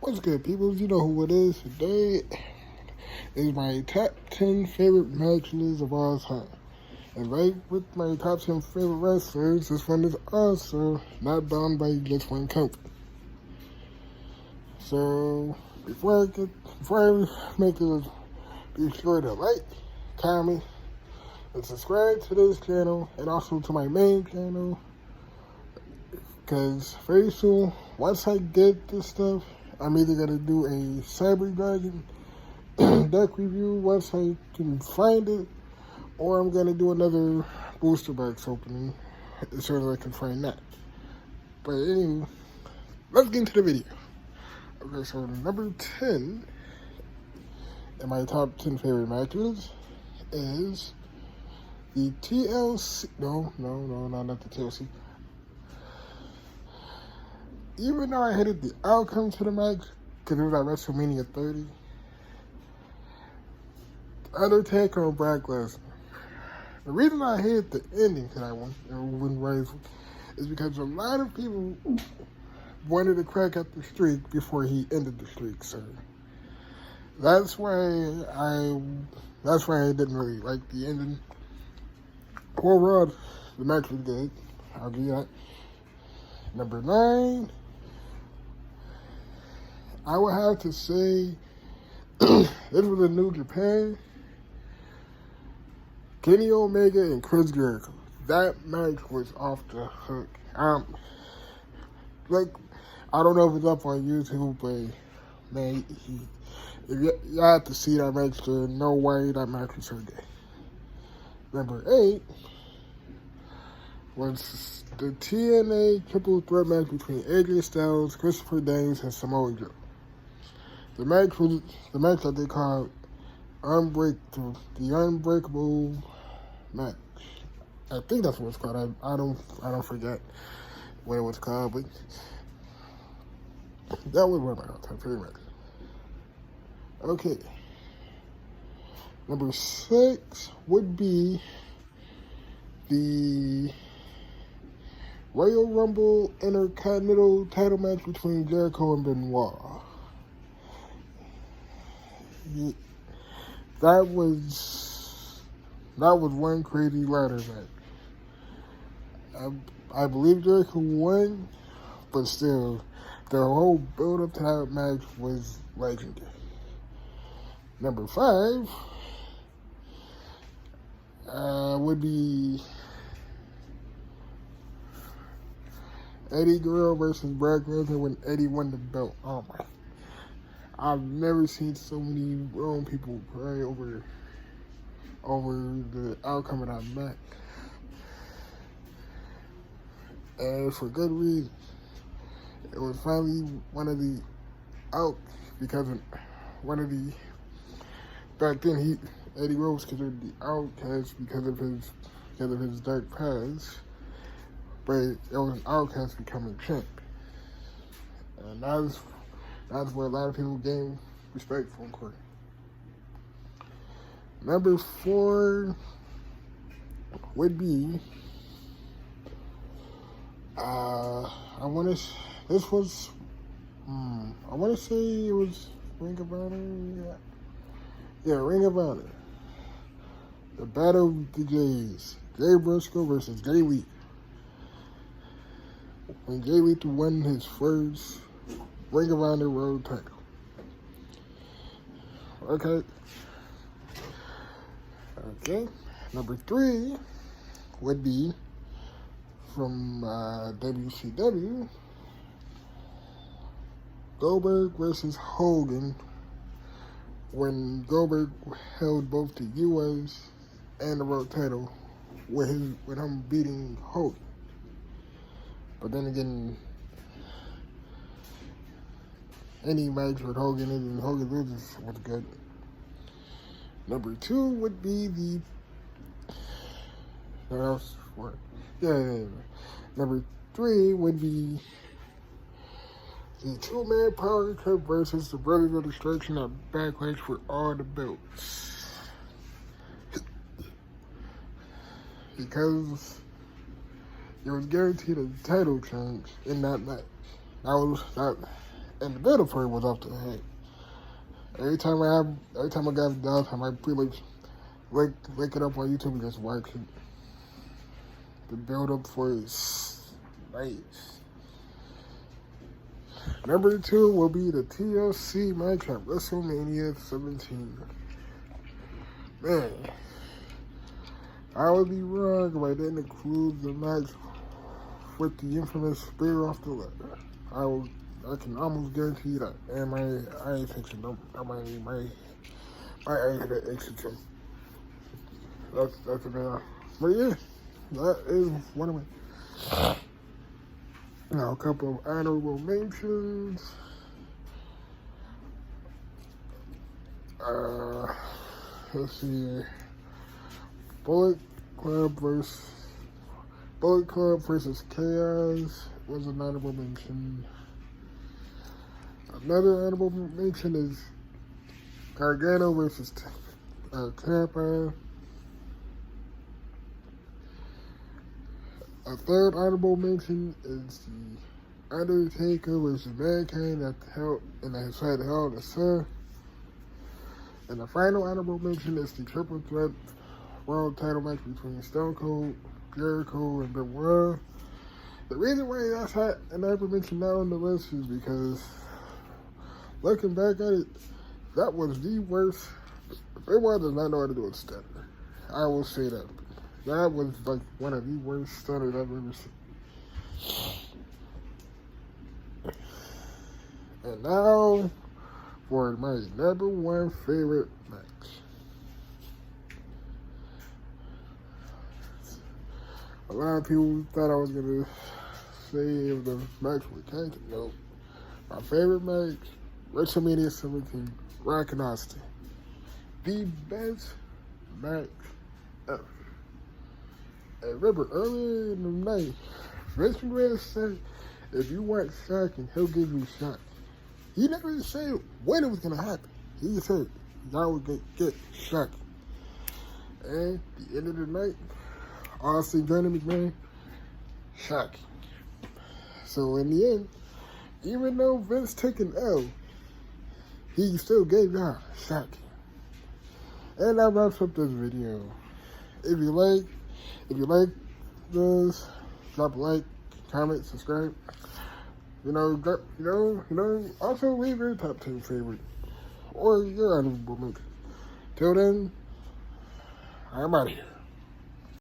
What's good, people? You know who it is. Today is my top 10 favorite matches of all time. And right with my top 10 favorite wrestlers, this one is also not bound by just one company. So, before I make this, be sure to like, comment, and subscribe to this channel and also to my main channel. Because very soon, once I get this stuff, I'm either going to do a Cyber Dragon deck review once I can find it, or I'm going to do another booster box opening as soon as I can find that. But anyway, let's get into the video. Okay, so number 10 in my top 10 favorite matches is the TLC. No, not the TLC. Even though I hated the outcome to the match, because it was at WrestleMania 30, Undertaker and Brock Lesnar. The reason I hated the ending to that one, is because a lot of people wanted to crack at the streak before he ended the streak, so that's why I didn't really like the ending. Overall, the match was good. I'll give you that. Number 9, I would have to say this was a New Japan. Kenny Omega and Chris Jericho. That match was off the hook. I don't know if it's up on YouTube, but man, if you have to see that match to know why that match was so good. Number 8 was the TNA triple threat match between AJ Styles, Christopher Daniels, and Samoa Joe. The match was the match that they called the Unbreakable match. I think that's what it's called. I don't forget what it was called, but that was one of my all-time favorite matches. Okay. Number 6 would be the Royal Rumble Intercontinental title match between Jericho and Benoit. That was one crazy ladder match. I believe Jericho won, but still, the whole build-up to that match was legendary. Number 5 would be Eddie Guerrero versus Brock Lesnar when Eddie won the belt. Oh my! I've never seen so many grown people cry over the outcome of that match, and for good reason. It was finally one of the back then Eddie Guerrero was considered the outcast because of his dark past, but it was an outcast becoming champ, and that's where a lot of people gain respect from Corey. Number 4 would be I want to say it was Ring of Honor. Yeah, Ring of Honor. The Battle of the Jays. Jay Briscoe versus Jay Lethal. When Jay Lethal won his first Ring of Honor World title. Okay. Number 3 would be from WCW. Goldberg versus Hogan, when Goldberg held both the U.S. and the world title with him beating Hogan. But then again, any match with Hogan and Hogan loses was good. Number 2 would be the Number 3 would be the 2-man power trip versus the Brothers of Destruction at Backlash for all the belts. Because it was guaranteed a title change in that match. And the build-up for it was off the head. Every time I got downtime, I pretty much wake it up on YouTube and just watch it. The build-up for it is nice. Number 2 will be the TLC match at WrestleMania 17. Man, I would be wrong if I didn't include the match with the infamous spear off the ladder. I can almost guarantee that. And my eye infection, my eye infection. That's a bit. But yeah, that is one of my. Now a couple of honorable mentions. Let's see here. Bullet Club versus Chaos was an honorable mention. Another honorable mention is Gargano versus Ciampa. A third honorable mention is the Undertaker versus Mankind at Hell in the Hell in a Cell. And the final honorable mention is the triple threat world title match between Stone Cold, Jericho, and Benoit. The reason why that's an honorable mention now on the list is because looking back at it, that was the worst. Benoit does not know how to do a stunner. I will say that. That was like one of the worst stunners I've ever seen. And now for my number 1 favorite match. A lot of people thought I was going to say if the match was canceled. No. My favorite match, WrestleMania 17, Rock and Austin. The best match ever. And remember, earlier in the night, Vince McMahon said, if you want shocking, he'll give you shocking. He never said when it was going to happen. He said, y'all would get shocking. And at the end of the night, Austin Johnny McMahon, shocking. So in the end, even though Vince took an L, he still gave y'all shocking. And that wraps up this video. If you like this, drop a like, comment, subscribe. Also leave your top 10 favorite or your honorable mention. Till then, I'm out of here.